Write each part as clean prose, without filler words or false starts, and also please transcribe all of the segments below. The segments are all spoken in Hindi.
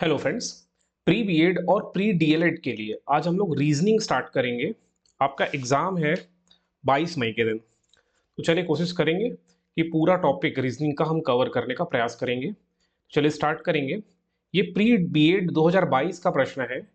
Hello friends. प्री बीएड और प्री डीएलएड के लिए आज हम लोग रीजनिंग स्टार्ट करेंगे। आपका एग्जाम है 22 मई के दिन। तो चलिए कोशिश करेंगे कि पूरा टॉपिक रीजनिंग का हम कवर करने का प्रयास करेंगे। चलिए स्टार्ट करेंगे। ये प्री बीएड 2022 का प्रश्न है।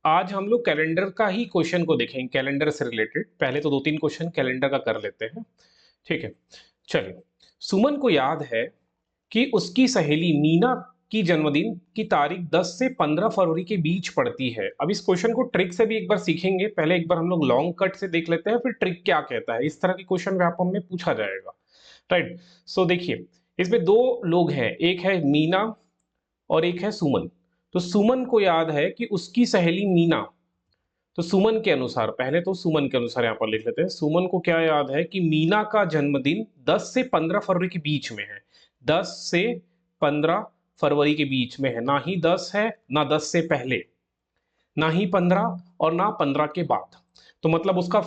आज हम लोग कैलेंडर का ही क्वेश्चन को देखेंगे, कैलेंडर से रिलेटेड। पहले तो 2-3 क्वेश्चन कैलेंडर का कर लेते हैं, ठीक है। चलिए, सुमन को याद है कि उसकी सहेली मीना की जन्मदिन की तारीख 10 से 15 फरवरी के बीच पड़ती है। अब इस क्वेश्चन को ट्रिक से भी एक बार सीखेंगे। पहले एक बार हम लोग लॉन्ग कट से देख लेते हैं, फिर ट्रिक क्या कहता है। इस तरह के क्वेश्चन व्यापम में पूछा जाएगा, राइट। सो देखिए, इसमें दो लोग हैं, एक है मीना और एक है सुमन। तो सुमन को याद है कि उसकी सहेली मीना, तो सुमन के अनुसार, पहले तो सुमन के अनुसार यहां पर लिख लेते हैं। सुमन को क्या याद है कि मीना का जन्मदिन 10 से 15 फरवरी के बीच में है। 10 से 15 फरवरी के बीच में है, ना ही 10 है ना 10 से पहले, ना ही 15 और ना 15 के बाद। तो मतलब उसका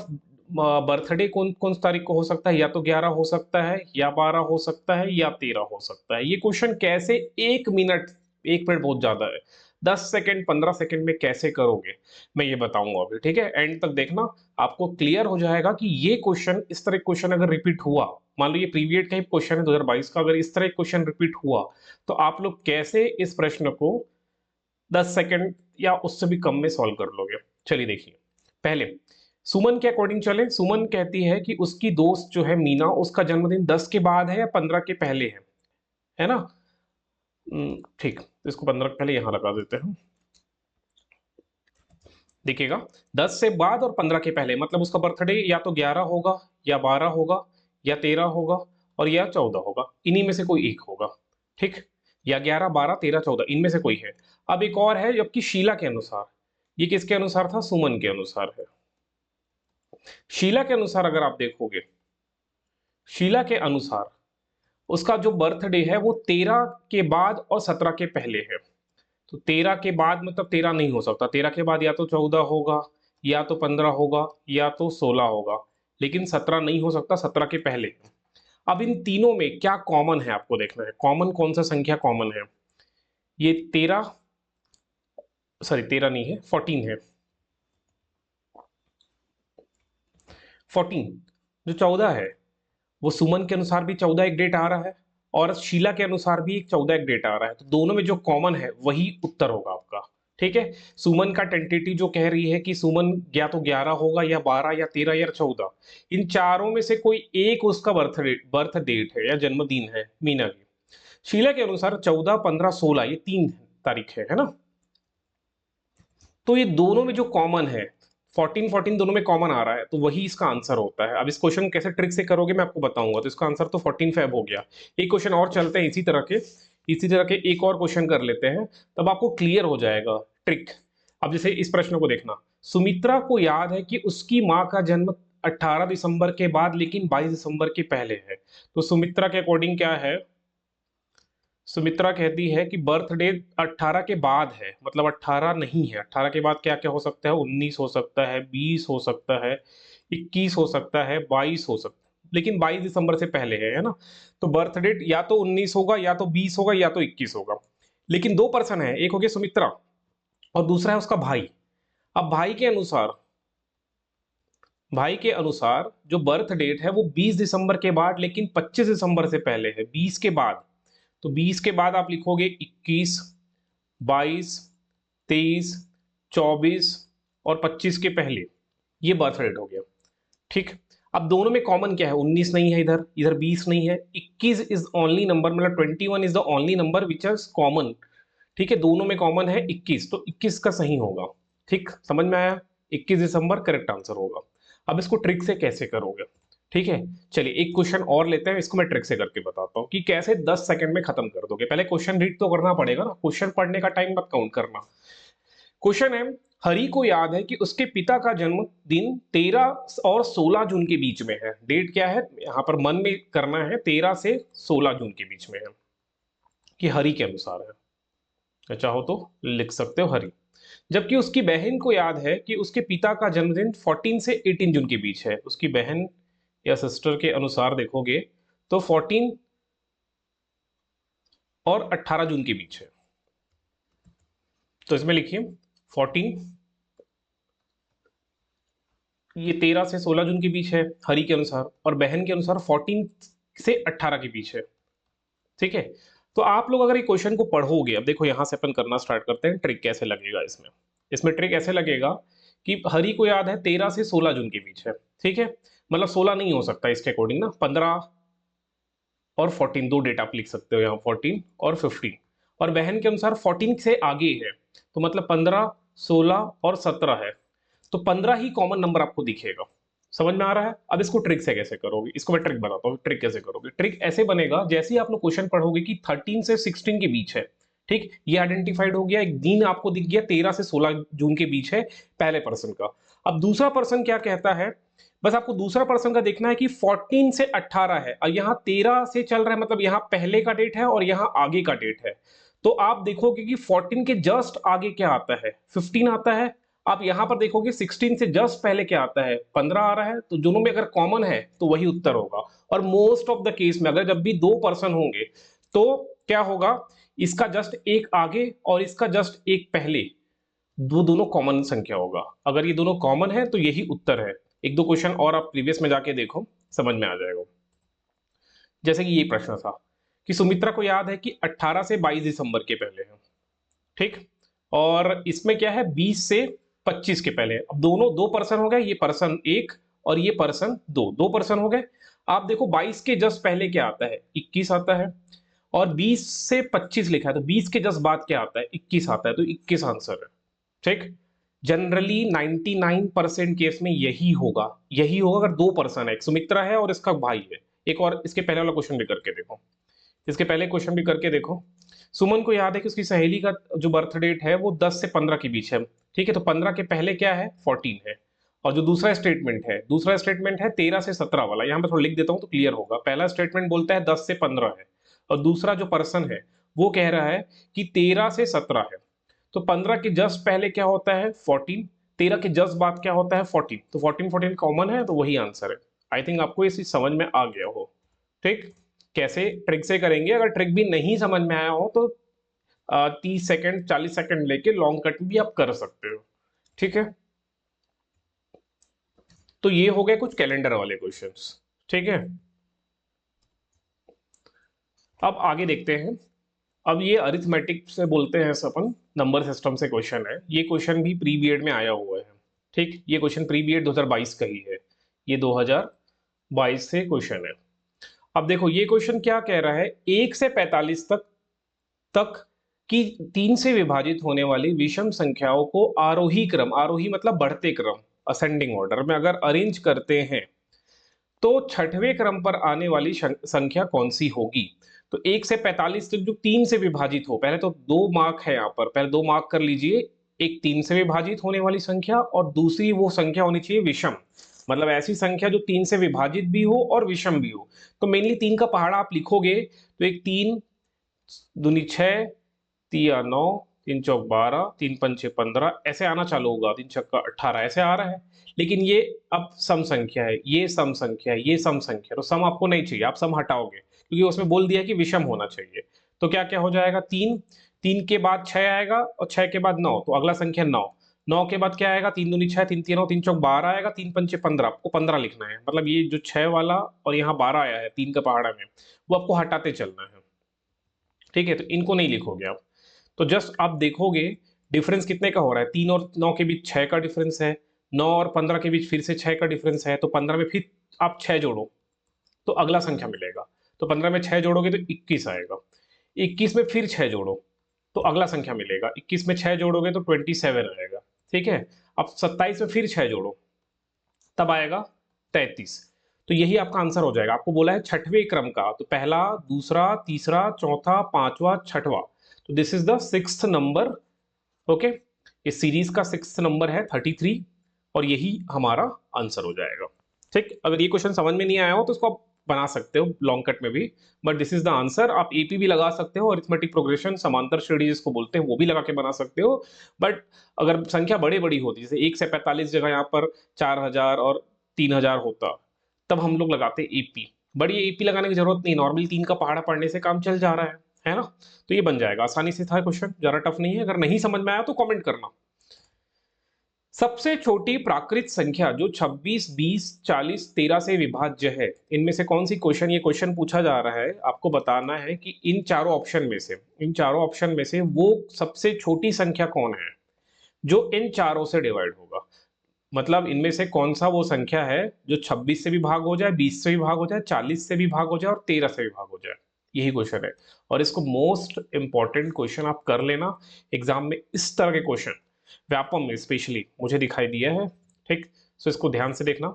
बर्थडे कौन कौन सी तारीख को हो सकता है? या तो 11 हो सकता है, या 12 हो सकता है, या 13 हो सकता है। ये क्वेश्चन कैसे 1 मिनट, 1 मिनट बहुत ज्यादा है, 10 सेकंड 15 सेकंड में कैसे करोगे मैं ये बताऊंगा अभी, ठीक है। एंड तक देखना, आपको क्लियर हो जाएगा कि ये क्वेश्चन, इस तरह क्वेश्चन अगर रिपीट हुआ, मान लो ये प्रीवियड का ही क्वेश्चन है 2022 का, अगर इस तरह क्वेश्चन रिपीट हुआ तो आप लोग कैसे इस प्रश्न को 10 सेकंड या उससे भी कम में सॉल्व कर लोगे। चलिए देखिए, पहले सुमन के अकॉर्डिंग चले। सुमन कहती है कि उसकी दोस्त जो है मीना, उसका जन्मदिन 10 के बाद है या 15 के पहले है ना। ठीक, तो इसको 15 के पहले यहां लगा देते हैं। देखिएगा, 10 से बाद और 15 के पहले मतलब उसका बर्थडे या तो 11 होगा, या 12 होगा, या 13 होगा, और या 14 होगा। इन्हीं में से कोई एक होगा, ठीक। या 11, 12, 13, 14 इनमें से कोई है। अब एक और है, जबकि शीला के अनुसार, ये किसके अनुसार था? सुमन के अनुसार है। शीला के अनुसार अगर आप देखोगे, शीला के अनुसार उसका जो बर्थडे है वो 13 के बाद और 17 के पहले है। तो 13 के बाद मतलब 13 नहीं हो सकता, 13 के बाद या तो 14 होगा, या तो 15 होगा, या तो 16 होगा, लेकिन 17 नहीं हो सकता, 17 के पहले। अब इन तीनों में क्या कॉमन है आपको देखना है, कॉमन कौन सा संख्या कॉमन है। ये 13, सॉरी 13 नहीं है, 14 है। 14 जो 14 है, वो सुमन के अनुसार भी 14 एक डेट आ रहा है, और शीला के अनुसार भी एक 14 एक डेट आ रहा है। तो दोनों में जो कॉमन है वही उत्तर होगा आपका, ठीक है। सुमन का टेंटेटिव जो कह रही है कि सुमन या तो 11 होगा, या 12, या 13, या 14, इन चारों में से कोई एक उसका बर्थ डेट है या जन्मदिन है मीना की। शीला के अनुसार 14, 15, 16 ये 3 तारीख है ना। तो ये दोनों में जो कॉमन है, 14 14 दोनों में कॉमन आ रहा है, तो वही इसका आंसर होता है। अब इस क्वेश्चन को कैसे ट्रिक से करोगे मैं आपको बताऊंगा। तो इसका आंसर तो 14 फेब हो गया। एक क्वेश्चन और चलते हैं इसी तरह के एक और क्वेश्चन कर लेते हैं, तब आपको क्लियर हो जाएगा ट्रिक। अब जैसे इस प्रश्न को देखना, सुमित्रा को याद है कि उसकी माँ का जन्म 18 दिसंबर के बाद लेकिन 22 दिसंबर के पहले है। तो सुमित्रा के अकॉर्डिंग क्या है? सुमित्रा कहती है कि बर्थडे 18 के बाद है, मतलब 18 नहीं है। 18 के बाद क्या क्या हो सकता है? 19 हो सकता है, 20 हो सकता है, 21 हो सकता है, 22 हो सकता है, लेकिन 22 दिसंबर से पहले है ना। तो बर्थ डेट या तो 19 होगा, या तो 20 होगा, या तो 21 होगा। लेकिन दो पर्सन है, एक हो गया सुमित्रा और दूसरा है उसका भाई। अब भाई के अनुसार जो बर्थ डेट है वो 20 दिसंबर के बाद लेकिन 25 दिसंबर से पहले है, 20 के बाद। तो 20 के बाद आप लिखोगे 21, 22, 23, 24 और 25 के पहले, ये बर्थ रेट हो गया, ठीक। अब दोनों में कॉमन क्या है? 19 नहीं है, इधर इधर 20 नहीं है, 21 इज ओनली नंबर, मतलब 21 is the only number which is common, ठीक है। दोनों में कॉमन है 21, तो 21 का सही होगा, ठीक। समझ में आया? 21 दिसंबर करेक्ट आंसर होगा। अब इसको ट्रिक से कैसे करोगे, ठीक है। चलिए एक क्वेश्चन और लेते हैं, इसको मैं ट्रिक से करके बताता हूँ कि कैसे 10 सेकंड में खत्म कर दोगे। पहले क्वेश्चन रीड तो करना पड़ेगा ना, क्वेश्चन पढ़ने का टाइम मत काउंट करना। क्वेश्चन है, हरि को याद है कि उसके पिता का जन्मदिन 13 और 16 जून के बीच में है। डेट क्या है यहां पर मन में करना है, 13 से 16 जून के बीच में है, कि हरि के अनुसार है। या चाहो तो लिख सकते हो हरि। जबकि उसकी बहन को याद है कि उसके पिता का जन्मदिन 14 से 18 जून के बीच है। उसकी बहन या सिस्टर के अनुसार देखोगे तो 14 और 18 जून के बीच है। तो इसमें लिखिए 14, ये 13 से 16 जून के बीच है हरि के अनुसार, और बहन के अनुसार 14 से 18 के बीच है। ठीक है, तो आप लोग अगर ये क्वेश्चन को पढ़ोगे, अब देखो यहां से अपन करना स्टार्ट करते हैं, ट्रिक कैसे लगेगा इसमें। इसमें ट्रिक ऐसे लगेगा कि हरि को याद है 13 से 16 जून के बीच है, ठीक है, मतलब 16 नहीं हो सकता इसके अकॉर्डिंग ना, 15 और 14 दो डेटा आप लिख सकते हो यहाँ, 14 और 15। और बहन के अनुसार 14 से आगे है, तो मतलब 15, 16 और 17 है, तो 15 ही कॉमन नंबर आपको दिखेगा। समझ में आ रहा है? अब इसको ट्रिक से कैसे करोगे, इसको मैं ट्रिक बताता हूँ, ट्रिक कैसे करोगे। ट्रिक ऐसे बनेगा, जैसे ही आप लोग क्वेश्चन पढ़ोगे कि 13 से 16 के बीच है, ठीक, ये आइडेंटिफाइड हो गया, एक दिन आपको दिख गया 13 से 16 जून के बीच है पहले पर्सन का। अब दूसरा पर्सन क्या कहता है, बस आपको दूसरा पर्सन का देखना है कि 14 से 18 है, और यहाँ 13 से चल रहा है, मतलब यहाँ पहले का डेट है और यहाँ आगे का डेट है। तो आप देखोगे कि 14 के जस्ट आगे क्या आता है, 15 आता है। आप यहां पर देखोगे 16 से जस्ट पहले क्या आता है, 15 आ रहा है। तो दोनों में अगर कॉमन है तो वही उत्तर होगा। और मोस्ट ऑफ द केस में अगर जब भी दो पर्सन होंगे तो क्या होगा, इसका जस्ट एक आगे और इसका जस्ट एक पहले, दोनों कॉमन संख्या होगा। अगर ये दोनों कॉमन है तो यही उत्तर है। एक दो क्वेश्चन और आप प्रीवियस में जाके देखो, समझ में आ जाएगा। जैसे कि ये प्रश्न था कि सुमित्रा को याद है कि 18 से 22 दिसंबर के पहले है, ठीक, और इसमें क्या है 20 से 25 के पहले। अब दोनों दो पर्सन हो गए, ये पर्सन एक और ये पर्सन दो, दो पर्सन हो गए। आप देखो 22 के जस्ट पहले क्या आता है, 21 आता है, और 20 से 25 लिखा है, तो 20 के जस्ट बाद क्या आता है, 21 आता है, तो 21 आंसर है। ठीक, जनरली 99% केस में यही होगा, यही होगा अगर दो पर्सन है, एक सुमित्रा है और इसका भाई है। एक और इसके पहले वाला क्वेश्चन भी करके देखो, इसके पहले क्वेश्चन भी करके देखो। सुमन को याद है कि उसकी सहेली का जो बर्थ डेट है वो 10 से 15 के बीच है, ठीक है, तो 15 के पहले क्या है, 14 है। और जो दूसरा स्टेटमेंट है, दूसरा स्टेटमेंट है 13 से 17 वाला, यहां पर थोड़ा लिख देता हूं तो क्लियर होगा। पहला स्टेटमेंट बोलता है 10 से 15 है, और दूसरा जो पर्सन है वो कह रहा है कि 13 से 17 है। तो 15 के जस्ट पहले क्या होता है, 14, 13 के जस्ट बाद क्या होता है, 14, तो 14 14 कॉमन है, तो वही आंसर है। आई थिंक आपको इसी समझ में आ गया हो। ठीक, कैसे ट्रिक से करेंगे, अगर ट्रिक भी नहीं समझ में आया हो तो 30 सेकंड 40 सेकंड लेके लॉन्ग कट भी आप कर सकते हो। ठीक है, तो ये हो गए कुछ कैलेंडर वाले क्वेश्चंस। ठीक है, अब आगे देखते हैं। अब ये अरिथमेटिक से बोलते हैं अपन, नंबर सिस्टम से क्वेश्चन है। ये क्वेश्चन भी प्री बीएड में आया हुआ है। ठीक, ये क्वेश्चन प्री बीएड 2022 का ही है, ये 2022 से क्वेश्चन है। अब देखो ये क्वेश्चन क्या कह रहा है, 1 से 45 तक की 3 से विभाजित होने वाली विषम संख्याओं को आरोही क्रम, आरोही मतलब बढ़ते क्रम, असेंडिंग ऑर्डर में अगर अरेंज करते हैं तो छठवें क्रम पर आने वाली संख्या कौन सी होगी। तो 1 से 45 तक जो 3 से विभाजित हो, पहले तो दो मार्क है यहाँ पर, पहले दो मार्क कर लीजिए। एक 3 से विभाजित होने वाली संख्या, और दूसरी वो संख्या होनी चाहिए विषम, मतलब ऐसी संख्या जो 3 से विभाजित भी हो और विषम भी हो। तो मेनली 3 का पहाड़ा आप लिखोगे तो एक 3 दूनी 6, तिया 9, 3 चौक 12, 3 पंचे 15, ऐसे आना चालू होगा, 3 छक्का 18, ऐसे आ रहा है। लेकिन ये अब सम संख्या है, ये सम संख्या है, ये सम संख्या, तो सम आपको नहीं चाहिए, आप सम हटाओगे क्योंकि उसमें बोल दिया कि विषम होना चाहिए। तो क्या क्या हो जाएगा, 3, 3 के बाद 6 आएगा, और 6 के बाद 9, तो अगला संख्या 9, 9 के बाद क्या आएगा, 3 दूनी 6, 3 3 9, 3 चौक 12 आएगा, 3 पंचे 15, आपको 15 लिखना है। मतलब ये जो 6 वाला और यहाँ 12 आया है 3 का पहाड़ा में, वो आपको हटाते चलना है। ठीक है, तो इनको नहीं लिखोगे आप, तो जस्ट आप देखोगे डिफरेंस कितने का हो रहा है, 3 और 9 के बीच 6 का डिफरेंस है, 9 और 15 के बीच फिर से 6 का डिफरेंस है, तो 15 में फिर आप 6 जोड़ो तो अगला संख्या मिलेगा। तो 15 में 6 जोड़ोगे तो 21 आएगा, 21 में फिर 6 जोड़ो तो अगला संख्या मिलेगा, 21 में 6 जोड़ोगे तो 27 आएगा। ठीक है, अब 27 में फिर 6 जोड़ो तब आएगा 33। तो यही आपका आंसर हो जाएगा। आपको बोला है छठवें क्रम का, तो पहला, दूसरा, तीसरा, चौथा, पांचवा, छठवा, तो this is the 6th number. Okay, इस सीरीज का 6th नंबर है 33, और यही हमारा आंसर हो जाएगा। ठीक, अगर ये क्वेश्चन समझ में नहीं आया हो तो इसको आप बना सकते हो लॉन्ग कट में भी, but this is the answer. आप एपी भी लगा सकते हो, अरिथमेटिक प्रोग्रेशन, समांतर श्रेणी जिसको बोलते हैं, वो भी लगा के बना सकते हो। बट अगर संख्या बड़ी बड़ी होती, जैसे 1 से 45 जगह यहाँ पर 4000 और 3000 होता, तब हम लोग लगाते एपी। बड़ी एपी लगाने की जरूरत नहीं, नॉर्मली 3 का पहाड़ा पढ़ने से काम चल जा रहा है। है ना। तो ये बन जाएगा, आसानी से था क्वेश्चन, ज्यादा टफ नहीं है। अगर नहीं समझ में आया तो कमेंट करना। सबसे छोटी प्राकृत संख्या जो 26, 20, 40, 13 से विभाज्य है, इनमें से कौन सी क्वेश्चन, ये क्वेश्चन पूछा जा रहा है, आपको बताना है कि इन चारों ऑप्शन में से, इन चारों ऑप्शन में से वो सबसे छोटी संख्या कौन है जो इन चारों से डिवाइड होगा। मतलब इनमें से कौन सा वो संख्या है जो 26 से भी भाग हो जाए, 20 से भी भाग हो जाए, 40 से भी भाग हो जाए और 13 से भी भाग हो जाए। यही क्वेश्चन है, और इसको मोस्ट इंपॉर्टेंट क्वेश्चन आप कर लेना एग्जाम में। इस तरह के क्वेश्चन व्यापम में स्पेशली मुझे दिखाई दिया है, ठीक। सो इसको ध्यान से देखना।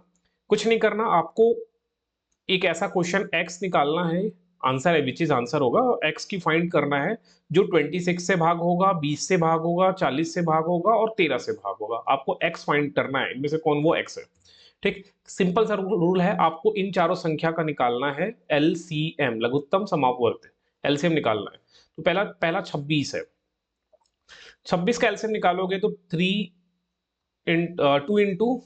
कुछ नहीं करना आपको, एक ऐसा क्वेश्चन एक्स निकालना है, आंसर है विच इज आंसर होगा, एक्स की फाइंड करना है जो 26 से भाग होगा, 20 से भाग होगा, 40 से भाग होगा और 13 से भाग होगा। आपको एक्स फाइंड करना है, इनमें से कौन वो एक्स है, ठीक। सिंपल सा रूल है, आपको इन चारों संख्या का निकालना है एलसीएम, लघुत्तम समापवर्त, एलसीएम निकालना है। तो पहला पहला 26 है, 26 का एलसीएम निकालोगे तो 2 इंटू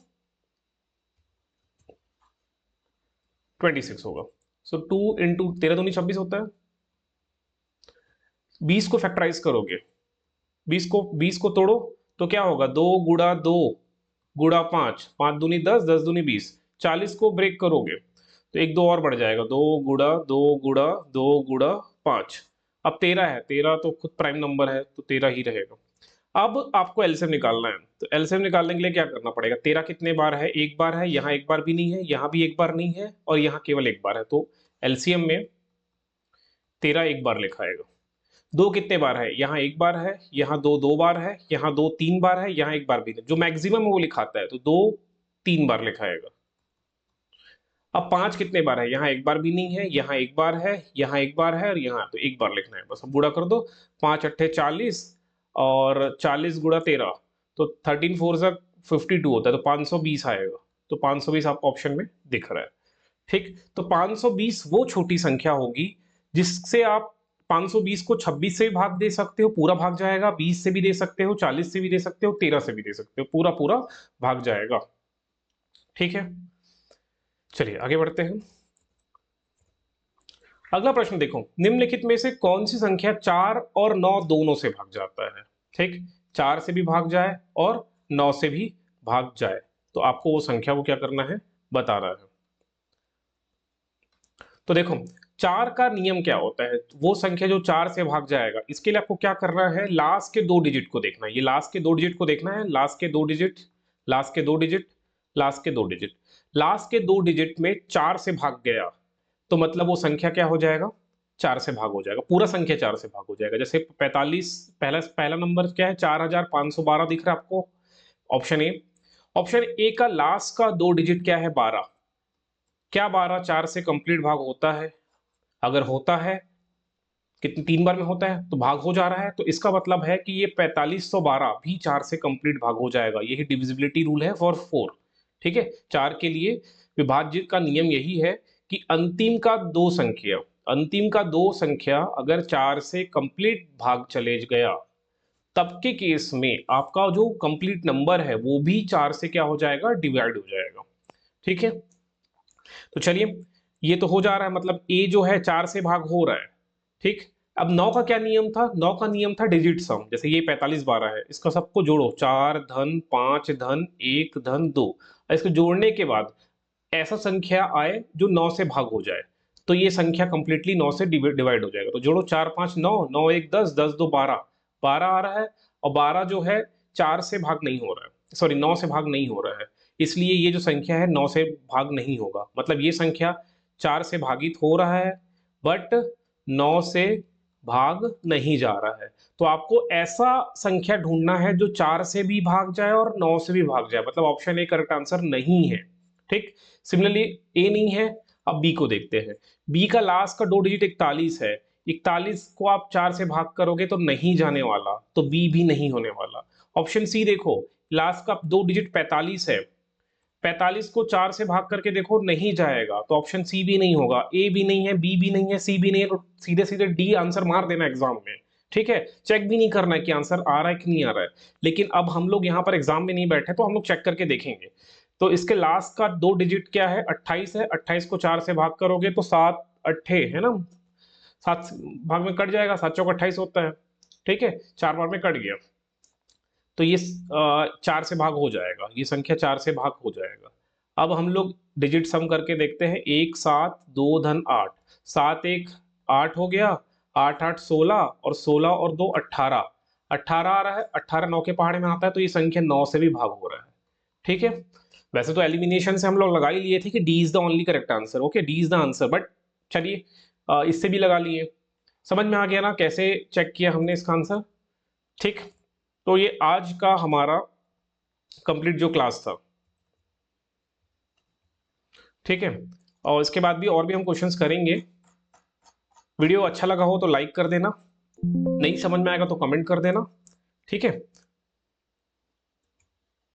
26 होगा। सो 2 इंटू 13 दूनी 26 होता है। 20 को फैक्टराइज करोगे, 20 को तोड़ो तो क्या होगा, 2 गुड़ा 2 गुड़ा 5, 5 दूनी 10, 10 दूनी 20। 40 को ब्रेक करोगे तो एक दो और बढ़ जाएगा, 2 गुड़ा 2 गुड़ा 2 गुड़ा 5। अब 13 है, 13 तो खुद प्राइम नंबर है तो 13 ही रहेगा। अब आपको एलसीएम निकालना है, तो एलसीएम निकालने के लिए क्या करना पड़ेगा, 13 कितने बार है, एक बार है, यहाँ एक बार भी नहीं है, यहाँ भी एक बार नहीं है और यहाँ केवल एक बार है। तो एलसीएम में 13 एक बार लिखा आएगा। दो कितने बार है, यहाँ एक बार है, यहाँ दो दो बार है, यहाँ दो तीन बार है, यहाँ एक बार भी नहीं, जो मैक्सिमम है वो लिखाता है, तो 2 3 बार लिखाएगा। अब 5 कितने बार है, यहाँ एक बार भी नहीं है, यहाँ एक बार है, यहाँ एक बार है और यहाँ तो एक बार लिखना है बस। अब गुणा कर दो, 5 अट्ठे 40 और 40 गुणा 13 तो 13 4 से 52 होता है, तो 520 आएगा। तो 520 आपको ऑप्शन में दिख रहा है, ठीक। तो 520 वो छोटी संख्या होगी जिससे आप 520 को 26 से भी भाग दे सकते हो, पूरा भाग जाएगा, 20 से भी दे सकते हो, 40 से भी दे सकते हो, 13 से भी दे सकते हो, पूरा पूरा भाग जाएगा, ठीक है। चलिए आगे बढ़ते हैं। अगला प्रश्न देखो, निम्नलिखित में से कौन सी संख्या 4 और 9 दोनों से भाग जाता है, ठीक। 4 से भी भाग जाए और 9 से भी भाग जाए, तो आपको वो संख्या वो क्या करना है, बता रहा है। तो देखो 4 का नियम क्या होता है, वो संख्या जो 4 से भाग जाएगा, इसके लिए आपको क्या करना है, लास्ट के 2 डिजिट को देखना है। ये लास्ट के 2 डिजिट को देखना है, लास्ट के 2 डिजिट, लास्ट के 2 डिजिट, लास्ट के 2 डिजिट। लास्ट के 2 डिजिट में 4 से भाग गया तो मतलब वो संख्या क्या हो जाएगा, 4 से भाग हो जाएगा, पूरा संख्या 4 से भाग हो जाएगा। जैसे 45, पहला पहला नंबर क्या है, 4512 दिख रहा है आपको, ऑप्शन ए। ऑप्शन ए का लास्ट का 2 डिजिट क्या है, 12। क्या 12 4 से कंप्लीट भाग होता है, अगर होता है, कितने 3 बार में होता है तो भाग हो जा रहा है, तो इसका मतलब है कि ये 4512 भी 4 से कंप्लीट भाग हो जाएगा। यही डिविजिबिलिटी रूल है फॉर 4, ठीक है। 4 के लिए विभाज्य का नियम यही है कि अंतिम का दो संख्या, अंतिम का दो संख्या अगर 4 से कंप्लीट भाग चले गया, तब के केस में आपका जो कंप्लीट नंबर है वो भी 4 से क्या हो जाएगा, डिवाइड हो जाएगा, ठीक है। तो चलिए ये तो हो जा रहा है, मतलब ए जो है 4 से भाग हो रहा है, ठीक। अब 9 का क्या नियम था, 9 का नियम था डिजिट सम, जैसे ये 4512 है, इसका सबको जोड़ो, 4 धन 5 धन 1 धन 2, इसको जोड़ने के बाद ऐसा संख्या आए जो 9 से भाग हो जाए, तो ये संख्या कंप्लीटली 9 से डिवाइड हो जाएगा। तो जोड़ो, 4 5 9, 9 1 10, 10 2 12, 12 आ रहा है, और 12 जो है 4 से भाग नहीं हो रहा है, सॉरी 9 से भाग नहीं हो रहा है, इसलिए ये जो संख्या है 9 से भाग नहीं होगा। मतलब ये संख्या 4 से भागित हो रहा है बट 9 से भाग नहीं जा रहा है। तो आपको ऐसा संख्या ढूंढना है जो 4 से भी भाग जाए और 9 से भी भाग जाए, मतलब ऑप्शन ए करेक्ट आंसर नहीं है, ठीक। सिमिलरली ए नहीं है, अब बी को देखते हैं। बी का लास्ट का 2 डिजिट 41 है, 41 को आप 4 से भाग करोगे तो नहीं जाने वाला, तो बी भी नहीं होने वाला। ऑप्शन सी देखो, लास्ट का 2 डिजिट 45 है, 45 को 4 से भाग करके देखो नहीं जाएगा, तो ऑप्शन सी भी नहीं होगा, ए भी नहीं है, बी भी नहीं है, सी भी नहीं है, तो सीधे सीधे डी आंसर मार देना एग्जाम में, ठीक है। चेक भी नहीं करना है कि आंसर आ रहा है कि नहीं आ रहा है। लेकिन अब हम लोग यहाँ पर एग्जाम में नहीं बैठे तो हम लोग चेक करके देखेंगे। तो इसके लास्ट का 2 डिजिट क्या है, 28 है, 28 को 4 से भाग करोगे तो 7 अट्ठे है ना, 7 भाग में कट जाएगा, 7 चौक 28 होता है, ठीक है, 4 बार में कट गया, तो ये 4 से भाग हो जाएगा, ये संख्या 4 से भाग हो जाएगा। अब हम लोग डिजिट सम करके देखते हैं, 1 7 2 धन 8, 7 1 8 हो गया, 8 8 16 और 16 और 2 18, 18 आ रहा है, 18 9 के पहाड़े में आता है, तो ये संख्या 9 से भी भाग हो रहा है, ठीक है। वैसे तो एलिमिनेशन से हम लोग लगा ही लिए थे कि D is the only correct answer, okay, D is the answer, but चलिए इससे भी लगा लिए। समझ में आ गया ना कैसे चेक किया हमने इसका आंसर, ठीक। तो ये आज का हमारा कंप्लीट जो क्लास था, ठीक है, और इसके बाद भी और भी हम क्वेश्चंस करेंगे। वीडियो अच्छा लगा हो तो लाइक कर देना, नहीं समझ में आएगा तो कमेंट कर देना, ठीक है।